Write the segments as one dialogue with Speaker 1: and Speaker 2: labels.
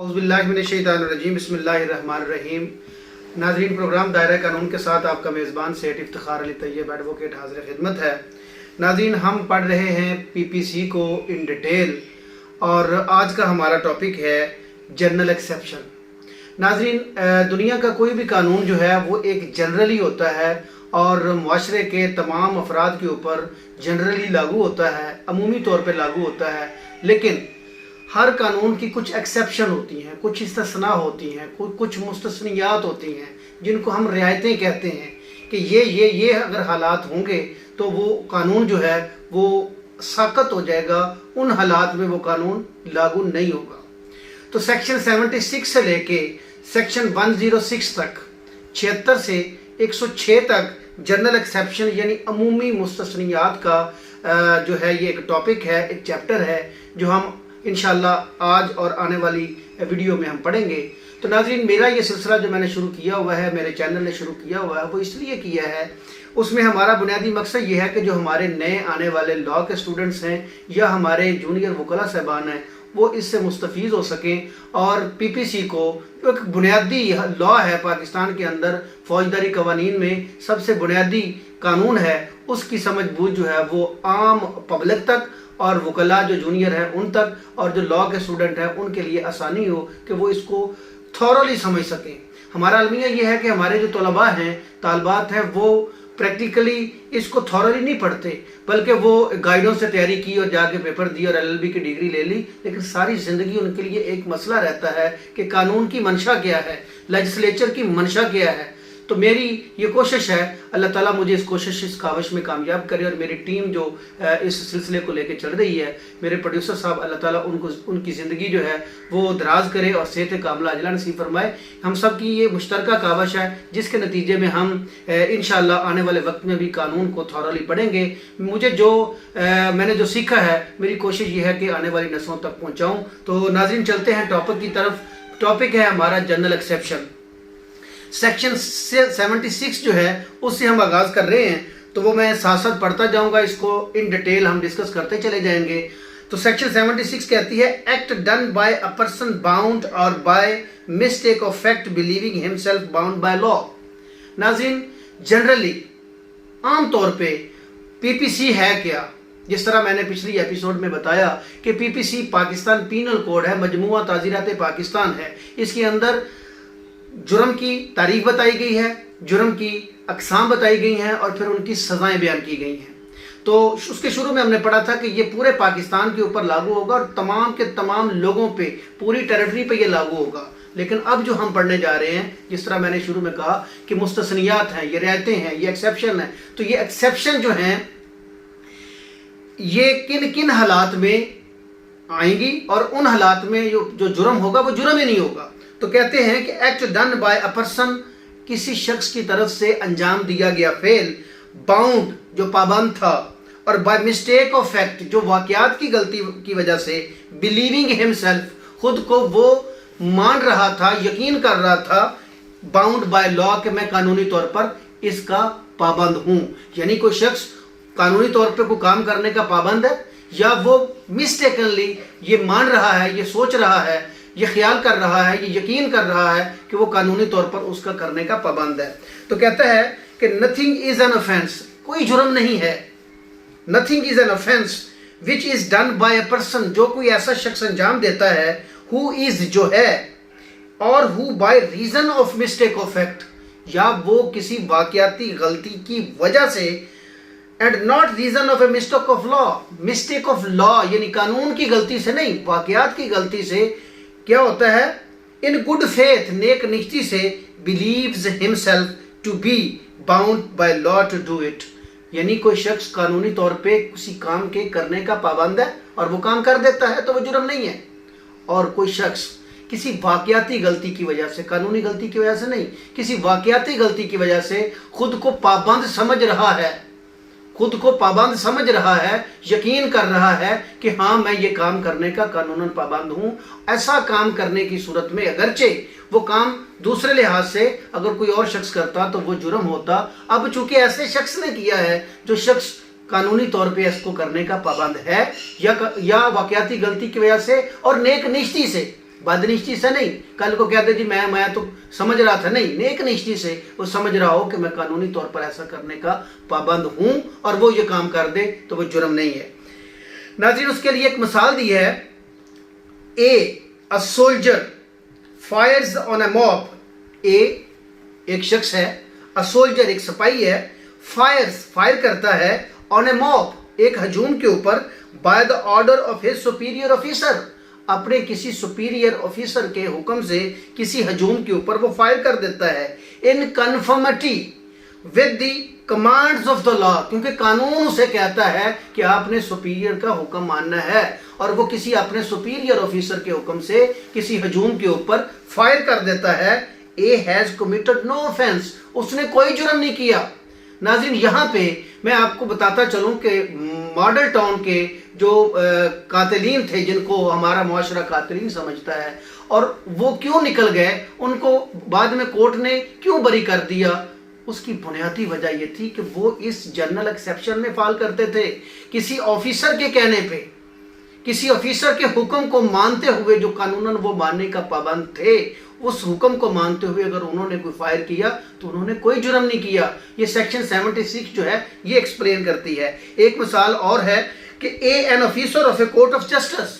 Speaker 1: औज़ुबिल्लाहिमिनश्शैतानिर्रजीम बिस्मिल्लाहिर्रहमानिर्रहीम। नाज़रीन, प्रोग्राम दायरा कानून के साथ आपका मेज़बान सेठ इफ्तिखार अली तैयब एडवोकेट हाज़िर खिदमत है। नाज़रीन, हम पढ़ रहे हैं पीपीसी को इन डिटेल और आज का हमारा टॉपिक है जनरल एक्सेप्शन। नाज़रीन, दुनिया का कोई भी कानून जो है वो एक जनरली होता है और मुआशरे के तमाम अफराद के ऊपर जनरली लागू होता है, अमूमी तौर पर लागू होता है। लेकिन हर कानून की कुछ एक्सेप्शन होती हैं, कुछ इस्तिस्ना होती हैं, कुछ मुस्तस्नियात होती हैं जिनको हम रियायतें कहते हैं कि ये अगर हालात होंगे तो वो कानून जो है वो साक़त हो जाएगा, उन हालात में वो कानून लागू नहीं होगा। तो सेक्शन 76 से लेके सेक्शन 106 तक, 76 से 106 तक जनरल एक्सेप्शन यानी अमूमी मुस्तस्नियात का जो है ये एक टॉपिक है, एक चैप्टर है जो हम इंशाअल्लाह आज और आने वाली वीडियो में हम पढ़ेंगे। तो नाज़रीन, मेरा ये सिलसिला जो मैंने शुरू किया हुआ है, मेरे चैनल ने शुरू किया हुआ है, वो इसलिए किया है, उसमें हमारा बुनियादी मकसद ये है कि जो हमारे नए आने वाले लॉ के स्टूडेंट्स हैं या हमारे जूनियर वकला साहबान हैं वो इससे मुस्तफ़ीज़ हो सकें और पीपीसी को एक बुनियादी लॉ है पाकिस्तान के अंदर, फौजदारी कवानीन में सबसे बुनियादी कानून है, उसकी समझ बूझ जो है वो आम पब्लिक तक और वकला जो जूनियर हैं उन तक और जो लॉ के स्टूडेंट हैं उनके लिए आसानी हो कि वो इसको थॉरली समझ सकें। हमारा अलमिया ये है कि हमारे जो तलबा हैं, तालबात हैं, वो प्रैक्टिकली इसको थॉरली नहीं पढ़ते, बल्कि वो गाइडों से तैयारी की और जाके पेपर दी और एलएलबी की डिग्री ले ली, लेकिन सारी ज़िंदगी उनके लिए एक मसला रहता है कि कानून की मंशा क्या है, लेजिस्लेचर की मंशा क्या है। तो मेरी ये कोशिश है, अल्लाह ताला मुझे इस कोशिश, इस काविश में कामयाब करे और मेरी टीम जो इस सिलसिले को लेकर चल रही है, मेरे प्रोड्यूसर साहब, अल्लाह ताला उनकी ज़िंदगी जो है वो दराज करे और सेहत कामला अजला नसीब फरमाए। हम सब की ये मुश्तरका काविश है जिसके नतीजे में हम इंशाअल्लाह आने वाले वक्त में भी कानून को थॉरली पढ़ेंगे। मुझे जो मैंने जो सीखा है, मेरी कोशिश ये है कि आने वाली नस्लों तक पहुँचाऊँ। तो नाज़रीन, चलते हैं टॉपिक की तरफ। टॉपिक है हमारा जनरल एक्सेप्शन। सेक्शन 76 जो है उससे हम आगाज़ कर रहे हैं, तो वो मैं साथ साथ पढ़ता जाऊंगा, इसको इन डिटेल हम डिस्कस करते चले जाएंगे। तो सेक्शन 76 कहती है, act done by a person bound और by mistake of fact believing himself bound by law. नाज़रीन, जनरली आम तौर पे पीपीसी है क्या? जिस तरह मैंने पिछली एपिसोड में बताया कि पीपीसी पाकिस्तान पीनल कोड है, मजमूआ ताज़ीरात पाकिस्तान है। इसके अंदर जुर्म की तारीख बताई गई है, जुर्म की अक़साम बताई गई हैं और फिर उनकी सज़ाएं बयान की गई हैं। तो उसके शुरू में हमने पढ़ा था कि ये पूरे पाकिस्तान के ऊपर लागू होगा और तमाम के तमाम लोगों पे, पूरी टेरिटरी पे ये लागू होगा। लेकिन अब जो हम पढ़ने जा रहे हैं, जिस तरह मैंने शुरू में कहा कि मुस्तस्नियात हैं, ये रियायतें हैं, ये एक्सेप्शन है, तो ये एक्सेप्शन जो हैं ये किन किन हालात में आएंगी और उन हालात में जो जुर्म होगा वो जुर्म ही नहीं होगा। तो कहते हैं कि act done by a person, किसी शख्स की तरफ से अंजाम दिया गया फेल, बाउंड जो पाबंद था, और बाय मिस्टेक ऑफ फैक्ट जो वाकयात की गलती की वजह से, बिलीविंग हिमसेल्फ खुद को वो मान रहा था, यकीन कर रहा था, बाउंड बाय लॉ कि मैं कानूनी तौर पर इसका पाबंद हूँ। यानी कोई शख्स कानूनी तौर पर कोई काम करने का पाबंद है या वो मिस्टेकनली ये मान रहा है, ये सोच रहा है, ये ख्याल कर रहा है, ये यकीन कर रहा है कि वो कानूनी तौर पर उसका करने का पाबंद है। तो कहता है कि नथिंग इज एन ऑफेंस, कोई जुर्म नहीं है। Nothing is an offence which is done by a person, जो कोई ऐसा शख्स अंजाम देता है, हु इज जो है, और who by reason of mistake of fact, या वो किसी वाकयाती गलती की वजह से, and not reason of a mistake of law, mistake of law यानी कानून की गलती से नहीं, वाकयात की गलती से क्या होता है, इन गुड फेथ, नेक निश्चय से, believes himself to be bound by law to do it. यानी कोई शख्स कानूनी तौर पे किसी काम के करने का पाबंद है और वो काम कर देता है तो वो जुर्म नहीं है। और कोई शख्स किसी वाकयाती गलती की वजह से, कानूनी गलती की वजह से नहीं, किसी वाकयाती गलती की वजह से खुद को पाबंद समझ रहा है, खुद को पाबंद समझ रहा है, यकीन कर रहा है कि हाँ मैं ये काम करने का कानूनन पाबंद हूँ। ऐसा काम करने की सूरत में अगरचे वो काम दूसरे लिहाज से अगर कोई और शख्स करता तो वो जुर्म होता। अब चूंकि ऐसे शख्स ने किया है जो शख्स कानूनी तौर पे इसको करने का पाबंद है या वाकयाती गलती की वजह से और नेक निश्ती से, बदनिश्ती से नहीं, कल को कहते जी मैं तो समझ रहा था, नहीं, नेक निश्ती से वो समझ रहा हो कि मैं कानूनी तौर पर ऐसा करने का पाबंद हूं और वो ये काम कर दे तो वो जुर्म नहीं है। नाज़रीन, उसके लिए एक मिसाल दी है, a soldier fires on a mob. एक शख्स है, अ सोल्जर एक सिपाही है, फायर करता है ऑन ए मॉब एक हजूम के ऊपर, by the order of his superior officer, अपने किसी सुपीरियर ऑफिसर के हुक्म से किसी हजूम के ऊपर वो फायर कर देता है, इन conformity with the commands of the law, क्योंकि कानून उसे कहता है कि आपने सुपीरियर का हुक्म मानना है, और वो किसी अपने सुपीरियर ऑफिसर के हुक्म से किसी हजूम के ऊपर फायर कर देता है। A has committed no offence, उसने कोई जुर्म नहीं किया। नाज़रीन, यहाँ पे मैं आपको बताता चलूँ कि मॉडल टाउन के जो कातिलीन थे, जिनको हमारा मुआशरा कातिलीन समझता है, और वो क्यों निकल गए, उनको बाद में कोर्ट ने क्यों बरी कर दिया, उसकी बुनियादी वजह ये थी कि वो इस जनरल एक्सेप्शन में फाल करते थे। किसी ऑफिसर के कहने पे, किसी ऑफिसर के हुक्म को मानते हुए, जो कानूनन वो मानने का पाबंद थे, उस हुक्म को मानते हुए अगर उन्होंने कोई फायर किया तो उन्होंने कोई जुर्म नहीं किया। ये सेक्शन 76 जो है ये एक्सप्लेन करती है। एक मिसाल और है कि an officer of a court of justice,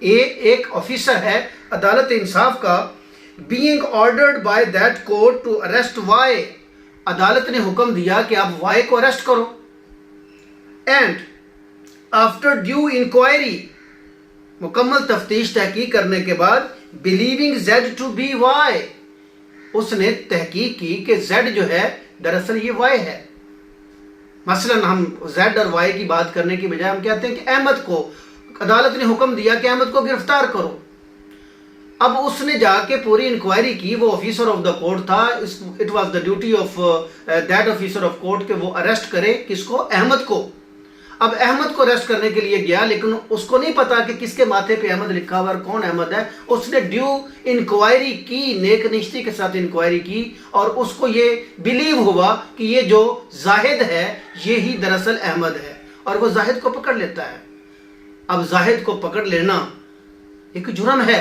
Speaker 1: एक ऑफिसर है अदालत इंसाफ का, being ordered by that court to arrest Y, अदालत ने हुक्म दिया कि आप वाई को अरेस्ट करो, एंड आफ्टर ड्यू इंक्वायरी, मुकम्मल तफ्तीश तहकीक करने के बाद, believing Z to be Y, उसने तहकीक की कि जेड जो है दरअसल ये वाई है। मसलन हम जेड और वाई की बात करने की बजाय हम कहते हैं कि अहमद को, अदालत ने हुक्म दिया कि अहमद को गिरफ्तार करो। अब उसने जाके पूरी इंक्वायरी की, वो ऑफिसर ऑफ द कोर्ट था, it was the duty of that officer of court कि वो अरेस्ट करे किसको, अहमद को। अब अहमद को अरेस्ट करने के लिए गया, लेकिन उसको नहीं पता कि किसके माथे पे अहमद लिखा हुआ और कौन अहमद है। उसने ड्यू इंक्वायरी की, नेक निश्ती के साथ इंक्वायरी की, और उसको ये बिलीव हुआ कि ये जो जाहिद है ये ही दरअसल अहमद है, और वो जाहिद को पकड़ लेता है। अब जाहिद को पकड़ लेना एक जुर्म है,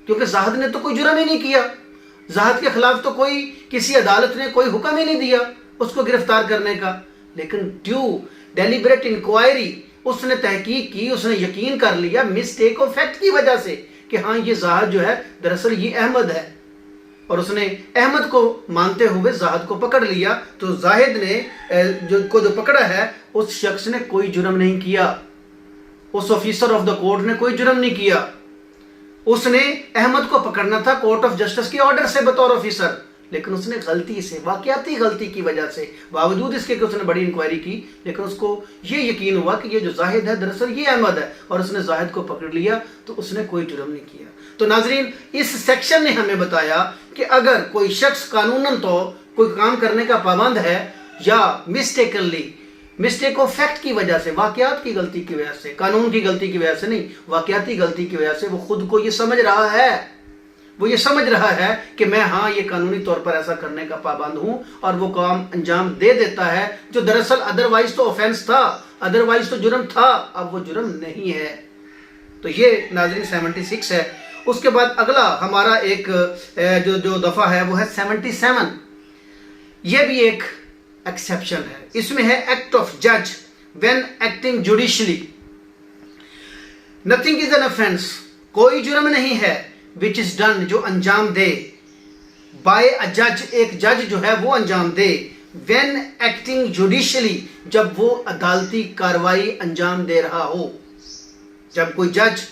Speaker 1: क्योंकि जाहिद ने तो कोई जुर्म ही नहीं किया, जाहिद के खिलाफ तो कोई, किसी अदालत ने कोई हुक्म ही नहीं दिया उसको गिरफ्तार करने का। लेकिन ड्यू डेलिबरेट इंक्वायरी, उसने तहकीक की, उसने यकीन कर लिया मिस्टेक ऑफ फैक्ट की वजह से कि हाँ ये जाहिद जो है दरअसल ये अहमद है, और उसने अहमद को मानते हुए जाहिद को पकड़ लिया। तो जाहिद ने जो पकड़ा है उस शख्स ने कोई जुर्म नहीं किया, उस ऑफिसर ऑफ द कोर्ट ने कोई जुर्म नहीं किया। उसने अहमद को पकड़ना था कोर्ट ऑफ जस्टिस के ऑर्डर से बतौर ऑफिसर, लेकिन उसने गलती से, वाकयाती गलती की वजह से, बावजूद इसके कि उसने बड़ी इंक्वायरी की, लेकिन उसको ये यकीन हुआ कि ये जो जाहिद है दरअसल ये अहमद है, और उसने जाहिद को पकड़ लिया, तो उसने कोई जुर्म नहीं किया। तो नाजरीन, इस सेक्शन ने हमें बताया कि अगर कोई शख्स कानूनन तो कोई काम करने का पाबंद है, या मिस्टेकनली, मिस्टेक ऑफ फैक्ट की वजह से, वाकयात की गलती की वजह से, कानून की गलती की वजह से नहीं, वाकयाती गलती की वजह से वो खुद को ये समझ रहा है, वो ये समझ रहा है कि मैं हाँ ये कानूनी तौर पर ऐसा करने का पाबंद हूं, और वो काम अंजाम दे देता है जो दरअसल अदरवाइज तो ऑफेंस था, अदरवाइज तो जुर्म था, अब वो जुर्म नहीं है। तो ये नाज़रीन 76 है। उसके बाद अगला हमारा एक जो दफा है वो है 77। ये भी एक एक्सेप्शन है, इसमें है एक्ट ऑफ जज when acting judicially, nothing is an offence, कोई जुर्म नहीं है, विच इज डन, जो अंजाम दे, बाय अ जज, एक जज जो है वो अंजाम दे, व्हेन एक्टिंग जुडिशली, जब वो अदालती कार्रवाई अंजाम दे रहा हो, जब कोई जज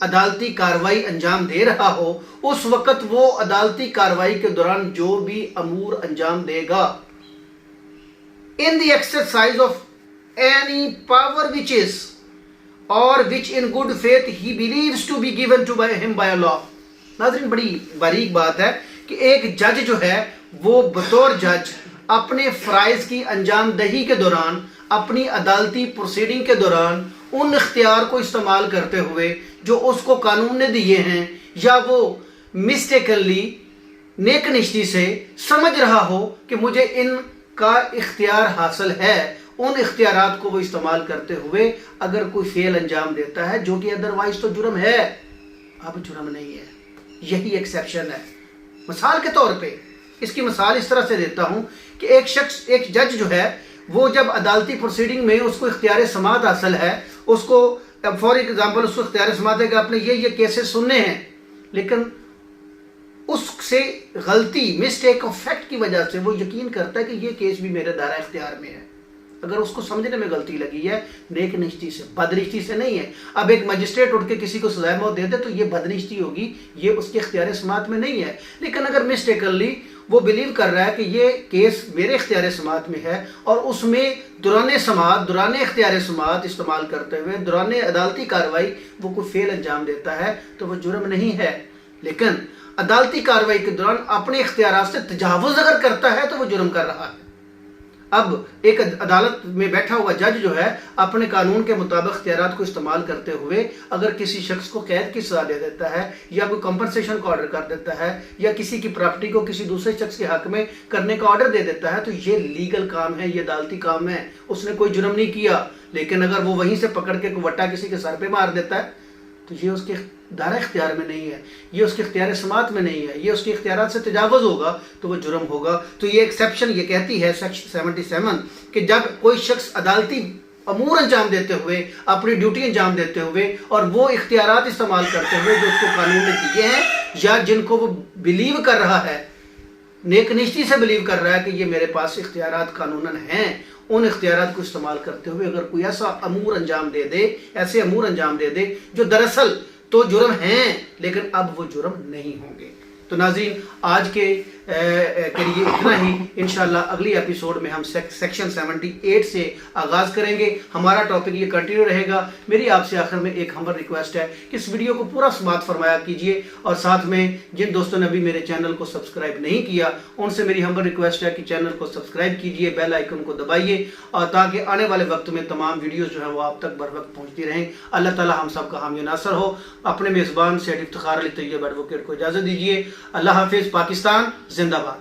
Speaker 1: अदालती कार्रवाई अंजाम दे रहा हो, उस वक्त वो अदालती कार्रवाई के दौरान जो भी अमूर अंजाम देगा, in the exercise of any power which is or which in good faith he believes to be given to by him by a law। नाज़रीन, बड़ी बारीक बात है कि एक जज जो है वो बतौर जज अपने फ़राइज़ की अंजाम दही के दौरान, अपनी अदालती प्रोसीडिंग के दौरान उन इख्तियार को इस्तेमाल करते हुए जो उसको कानून ने दिए हैं, या वो मिस्टेकनली, नेक निश्ती से समझ रहा हो कि मुझे इन का इख्तियार हासिल है, उन इख्तियारात को वो इस्तेमाल करते हुए अगर कोई फेल अंजाम देता है जो कि अदरवाइज तो जुर्म है, अब जुर्म नहीं है। یہی ایکسیپشن ہے۔ مثال کے طور پہ اس کی مثال اس طرح سے دیتا ہوں کہ ایک جج جو ہے وہ جب عدالتی پروسیڈنگ میں اس کو اختیار سماعت حاصل ہے، اس کو فار ایگزامپل اس کو اختیار سماعت ہے کہ آپ نے یہ کیسز سننے ہیں، لیکن اس سے غلطی مسٹیک آف فیکٹ کی وجہ سے وہ یقین کرتا ہے کہ یہ کیس بھی میرے دائرہ اختیار میں ہے، اگر اس کو سمجھنے میں غلطی لگی ہے نیک نشتی سے، بدنشتی سے نہیں ہے۔ اب ایک مجسٹریٹ اٹھ کے کسی کو سزائے موت دے دے تو یہ بدنشتی ہوگی، یہ اس کے اختیار سماعت میں نہیں ہے۔ لیکن اگر مسٹیکنلی وہ بلیو کر رہا ہے کہ یہ کیس میرے اختیار سماعت میں ہے اور اس میں دوران اختیار سماعت استعمال کرتے ہوئے دوران عدالتی کارروائی وہ کوئی فعل انجام دیتا ہے تو وہ جرم نہیں ہے۔ لیکن عدالتی کارروائی کے دوران اپنے اختیارات سے تجاوز اگر کرتا ہے تو وہ جرم کر رہا ہے۔ اب ایک عدالت میں بیٹھا ہوا جج جو ہے اپنے قانون کے مطابق اختیارات کو استعمال کرتے ہوئے اگر کسی شخص کو قید کی سزا دے دیتا ہے یا کوئی کمپنسیشن کا آرڈر کر دیتا ہے یا کسی کی پراپرٹی کو کسی دوسرے شخص کے حق میں کرنے کا آرڈر دے دیتا ہے تو یہ لیگل کام ہے، یہ عدالتی کام ہے، اس نے کوئی جرم نہیں کیا۔ لیکن اگر وہ وہیں سے پکڑ کے کوئی وٹا کسی کے سر پہ مار دیتا ہے تو یہ اس کے دائرہ اختیار میں نہیں ہے، یہ اس کے اختیار سماعت میں نہیں ہے، یہ اس کے اختیارات سے تجاوز ہوگا تو وہ جرم ہوگا۔ تو یہ ایکسیپشن یہ کہتی ہے سیکشن 77 کہ جب کوئی شخص عدالتی امور انجام دیتے ہوئے، اپنی ڈیوٹی انجام دیتے ہوئے اور وہ اختیارات استعمال کرتے ہوئے جو اس کو قانون نے دیے ہیں یا جن کو وہ بلیو کر رہا ہے، نیک نشتی سے بلیو کر رہا ہے کہ یہ میرے پاس اختیارات قانوناً ہیں، ان اختیارات کو استعمال کرتے ہوئے اگر کوئی ایسا امور انجام دے دے، ایسے امور انجام دے دے جو دراصل تو جرم ہیں لیکن اب وہ جرم نہیں ہوں گے۔ تو ناظرین آج کے لیے اتنا ہی، انشاءاللہ اگلی ایپیسوڈ میں ہم سیکشن 78 سے آغاز کریں گے۔ ہمارا ٹاپک یہ کنٹینیو رہے گا۔ میری آپ سے آخر میں ایک ہمبل ریکویسٹ ہے کہ اس ویڈیو کو پورا سماعت فرمایا کیجئے اور ساتھ میں جن دوستوں نے ابھی میرے چینل کو سبسکرائب نہیں کیا ان سے میری ہمبل ریکویسٹ ہے کہ چینل کو سبسکرائب کیجئے، بیل آئیکن کو دبائیے اور تاکہ آنے والے وقت میں تمام ویڈیوز جو ہیں وہ آپ تک بر وقت پہنچتی رہیں۔ اللہ تعالی ہم سب کا حامی و ناصر ہو۔ اپنے میزبان سید افتخار علی طیب ایڈوکیٹ کو اجازت دیجیے۔ اللہ حافظ۔ پاکستان زندہ باد۔